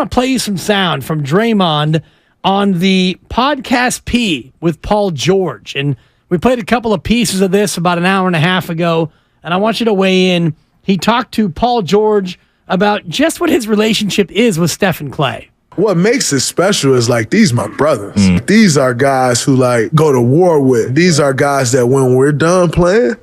want to play you some sound from Draymond on the podcast P with Paul George. And we played a couple of pieces of this about an hour and a half ago, and I want you to weigh in. He talked to Paul George about just what his relationship is with Stephen Clay. What makes it special is like, these my brothers. These are guys who like go to war with. These are guys that when we're done playing,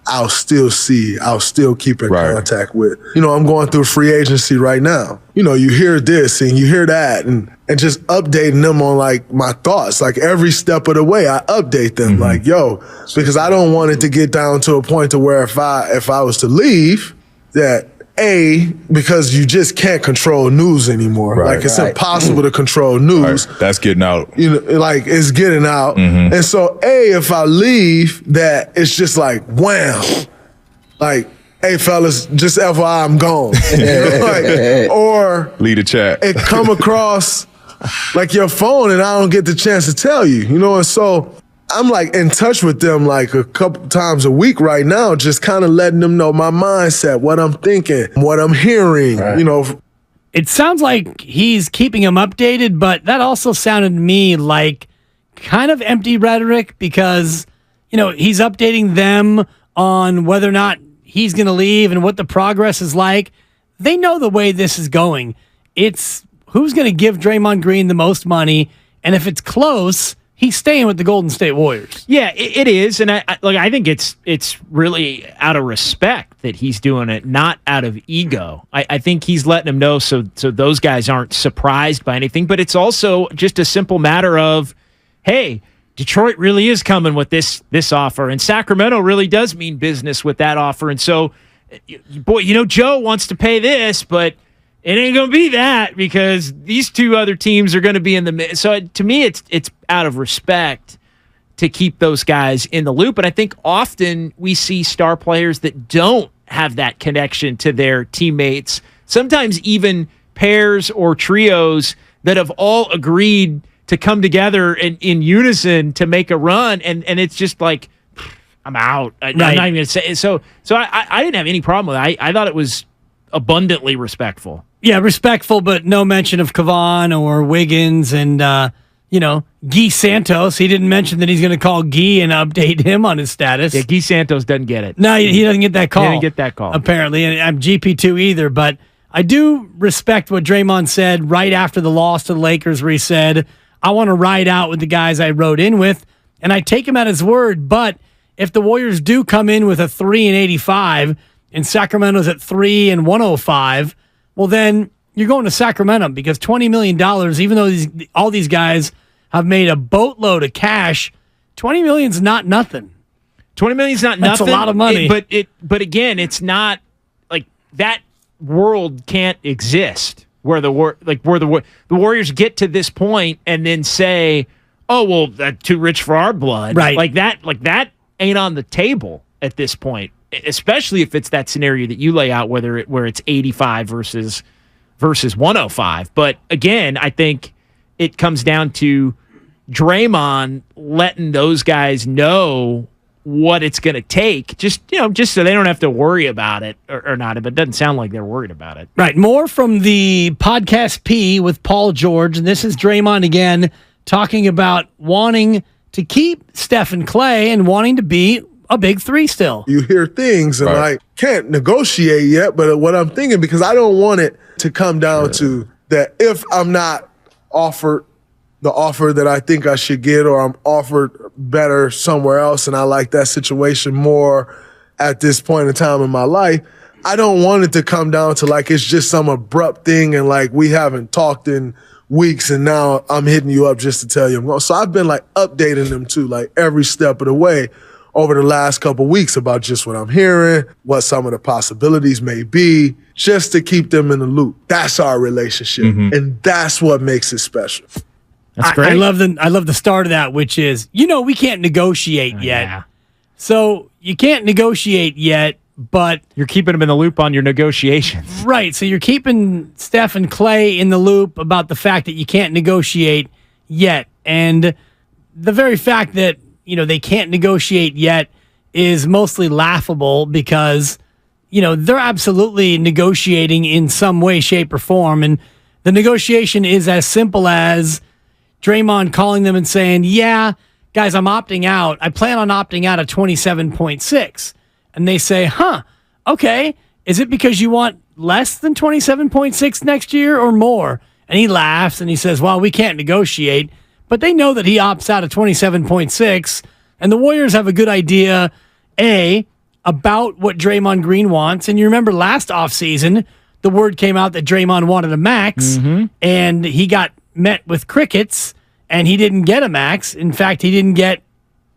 I'll still keep in contact with. You know, I'm going through free agency right now. You know, you hear this and you hear that and just updating them on like my thoughts. Like every step of the way, I update them. Like, yo, because I don't want it to get down to a point to where if I was to leave, that because you just can't control news anymore. Like it's impossible to control news. That's getting out. You know, like it's getting out. And so if I leave, that it's just like wham. Like, hey fellas, just FYI, I'm gone. You know, like, or lead a chat. It come across like your phone and I don't get the chance to tell you. You know, and so I'm like in touch with them like a couple times a week right now, just kind of letting them know my mindset, what I'm thinking, what I'm hearing, you know. It sounds like he's keeping him updated, but that also sounded to me like kind of empty rhetoric because, you know, he's updating them on whether or not he's going to leave and what the progress is like. They know the way this is going. It's who's going to give Draymond Green the most money, and if it's close, he's staying with the Golden State Warriors. Yeah, it is, and I think it's really out of respect that he's doing it, not out of ego. I think he's letting them know so those guys aren't surprised by anything. But it's also just a simple matter of, hey, Detroit really is coming with this offer, and Sacramento really does mean business with that offer. And so, boy, you know, Joe wants to pay this, but it ain't going to be that because these two other teams are going to be in the mix. So to me, it's out of respect to keep those guys in the loop. And I think often we see star players that don't have that connection to their teammates, sometimes even pairs or trios that have all agreed to come together in unison to make a run. And it's just like, I'm out. I'm not even going to say it. So I didn't have any problem with it. I thought it was abundantly respectful. Yeah, respectful, but no mention of Kavan or Wiggins and, Guy Santos. He didn't mention that he's going to call Guy and update him on his status. Yeah, Guy Santos doesn't get it. No, he doesn't get that call. He didn't get that call. Apparently, and I'm GP2 either, but I do respect what Draymond said right after the loss to the Lakers where he said, I want to ride out with the guys I rode in with, and I take him at his word, but if the Warriors do come in with a 3-85 and Sacramento's at 3-105, well, then you're going to Sacramento because $20 million, even though all these guys have made a boatload of cash, $20 million's not nothing. $20 million's not That's nothing. That's a lot of money. But again, it's not like that world can't exist where the Warriors get to this point and then say, "Oh, well, that's too rich for our blood." Right. Like that ain't on the table at this point. Especially if it's that scenario that you lay out, where it's 85 versus 105. But again, I think it comes down to Draymond letting those guys know what it's going to take, just so they don't have to worry about it or not. But it doesn't sound like they're worried about it. Right. More from the podcast P with Paul George, and this is Draymond again talking about wanting to keep Stephen Clay and wanting to be a big three still. You hear things and like can't negotiate yet, but what I'm thinking, because I don't want it to come down to that if I'm not offered the offer that I think I should get, or I'm offered better somewhere else and I like that situation more at this point in time in my life, I don't want it to come down to like it's just some abrupt thing and like we haven't talked in weeks and now I'm hitting you up just to tell you I'm going. So I've been like updating them too, like every step of the way over the last couple of weeks about just what I'm hearing, what some of the possibilities may be, just to keep them in the loop. That's our relationship, and that's what makes it special. That's great. I love the start of that, which is, we can't negotiate yet. Yeah. So you can't negotiate yet, but you're keeping them in the loop on your negotiations. Right. So you're keeping Steph and Clay in the loop about the fact that you can't negotiate yet. And the very fact that they can't negotiate yet is mostly laughable because, they're absolutely negotiating in some way, shape, or form. And The negotiation is as simple as Draymond calling them and saying, yeah, guys, I'm opting out. I plan on opting out at 27.6. And they say, okay. Is it because you want less than 27.6 next year or more? And he laughs and he says, well, we can't negotiate. But they know that he opts out at 27.6. And the Warriors have a good idea, about what Draymond Green wants. And you remember last offseason, the word came out that Draymond wanted a max, and he got met with crickets, and he didn't get a max. In fact, he didn't get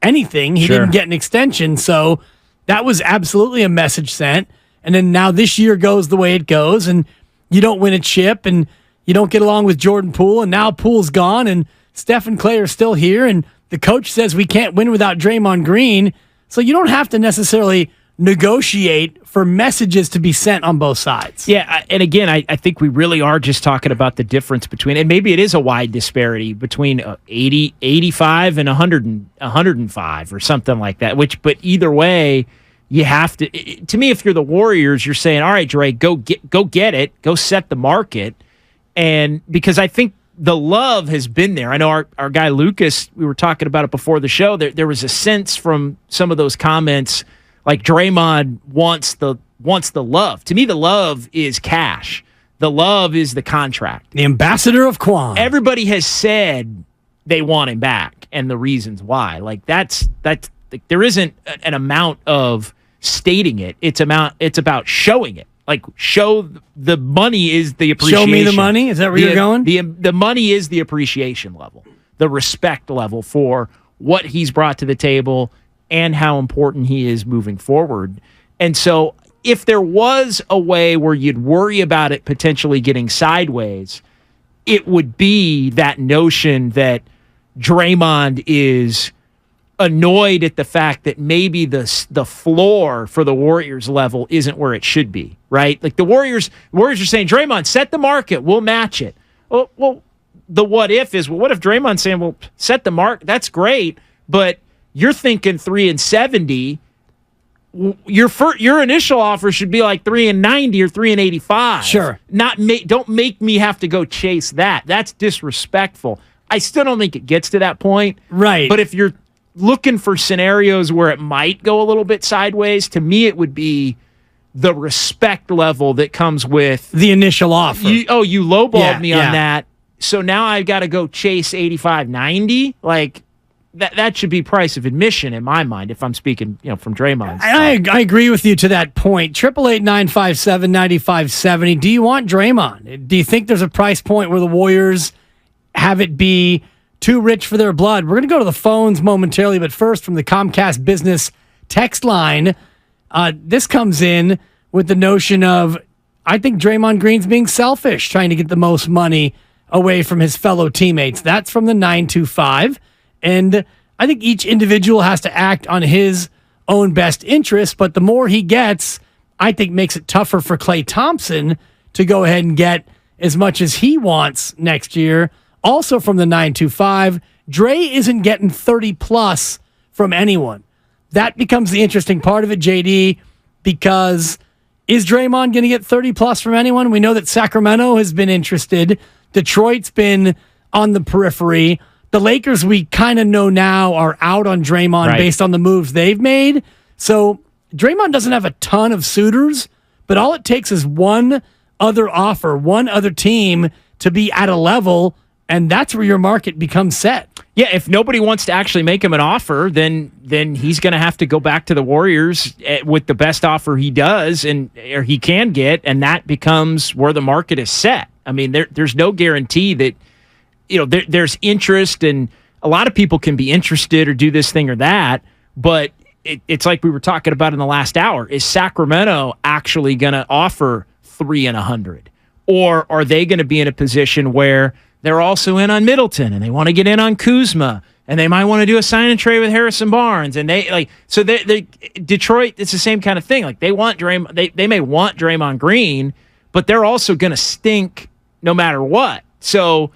anything. He didn't get an extension. So that was absolutely a message sent. And then now this year goes the way it goes, and you don't win a chip, and you don't get along with Jordan Poole, and now Poole's gone, and Steph and Clay are still here, and the coach says we can't win without Draymond Green. So you don't have to necessarily negotiate for messages to be sent on both sides. Yeah, and again, I think we really are just talking about the difference between, and maybe it is a wide disparity between 80, 85 and 105 or something like that, but either way, you have to me, if you're the Warriors, you're saying, all right, Dre, go get it, go set the market. And because I think the love has been there. I know our guy Lucas, we were talking about it before the show, there was a sense from some of those comments like Draymond wants the love. To me, the love is cash. The love is the contract. The ambassador of Quan. Everybody has said they want him back and the reasons why. Like that's there isn't an amount of stating it. It's about showing it. Like show the money is the appreciation. Show me the money? Is that where you're going? The money is the appreciation level, the respect level for what he's brought to the table and how important he is moving forward. And so if there was a way where you'd worry about it potentially getting sideways, it would be that notion that Draymond is annoyed at the fact that maybe the floor for the Warriors level isn't where it should be, right? Like the Warriors are saying, Draymond, set the market, we'll match it. Well, the what if is, well, what if Draymond's saying, well, set the mark, that's great, but you're thinking 3-70. Your initial offer should be like 3-90 or 3-85. Sure. Don't make me have to go chase that. That's disrespectful. I still don't think it gets to that point. Right. But if you're looking for scenarios where it might go a little bit sideways, to me it would be the respect level that comes with the initial offer. You lowballed me on that. So now I've got to go chase 85-90. Like that should be price of admission in my mind if I'm speaking, from Draymond's. I agree with you to that point. 888-957-9570. Do you want Draymond? Do you think there's a price point where the Warriors have it be too rich for their blood? We're going to go to the phones momentarily, but first from the Comcast Business text line, this comes in with the notion of, I think Draymond Green's being selfish, trying to get the most money away from his fellow teammates. That's from the 925. And I think each individual has to act on his own best interest, but the more he gets, I think makes it tougher for Klay Thompson to go ahead and get as much as he wants next year. Also from the 925, Dre isn't getting 30-plus from anyone. That becomes the interesting part of it, JD, because is Draymond going to get 30-plus from anyone? We know that Sacramento has been interested. Detroit's been on the periphery. The Lakers, we kind of know now, are out on Draymond based on the moves they've made. So Draymond doesn't have a ton of suitors, but all it takes is one other offer, one other team to be at a level, and that's where your market becomes set. Yeah, if nobody wants to actually make him an offer, then he's going to have to go back to the Warriors with the best offer he does or he can get, and that becomes where the market is set. I mean, there's no guarantee that there's interest, and a lot of people can be interested or do this thing or that, but it's like we were talking about in the last hour. Is Sacramento actually going to offer 3 and 100? Or are they going to be in a position where they're also in on Middleton and they want to get in on Kuzma and they might want to do a sign and trade with Harrison Barnes, and they Detroit, it's the same kind of thing. Like they want they may want Draymond Green, but they're also going to stink no matter what. So,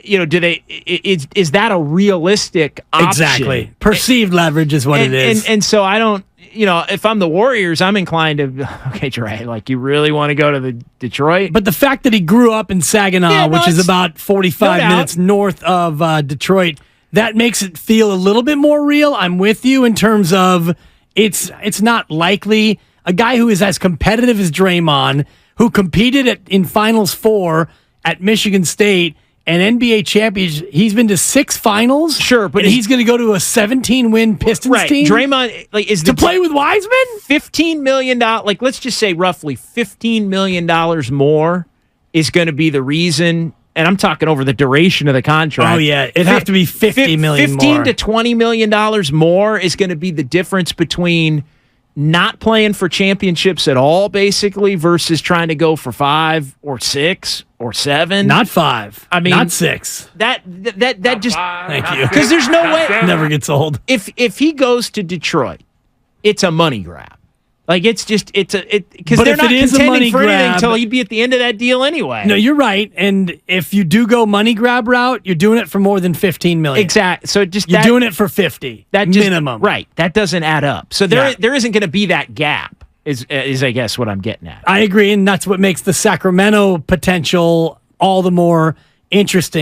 do they? Is that a realistic option? Exactly. Perceived leverage is what it is. And so I don't. if I'm the Warriors, I'm inclined to, okay, Dre, like, you really want to go to the Detroit? But the fact that he grew up in Saginaw, which is about 45 minutes north of Detroit, that makes it feel a little bit more real. I'm with you in terms of it's not likely. A guy who is as competitive as Draymond, who competed in Finals 4 at Michigan State, and NBA champions, he's been to 6 finals. Sure, but he's going to go to a 17-win Pistons team. Draymond, like, is to play with Wiseman. $15 million, like, let's just say roughly $15 million more is going to be the reason. And I'm talking over the duration of the contract. Oh yeah, it'd have to be $50 million more. $15 to $20 million more is going to be the difference between not playing for championships at all, basically, versus trying to go for 5 or 6 or 7. Not 5. I mean, not 6. That just thank you, because there's no way never gets old. If he goes to Detroit, it's a money grab. Like, it's because they're not contending for anything until he'd be at the end of that deal anyway. No, you're right. And if you do go money grab route, you're doing it for more than $15 million. Exactly. So you're doing it for 50. That minimum, right? That doesn't add up. So there isn't going to be that gap. Is I guess what I'm getting at. I agree, and that's what makes the Sacramento potential all the more interesting.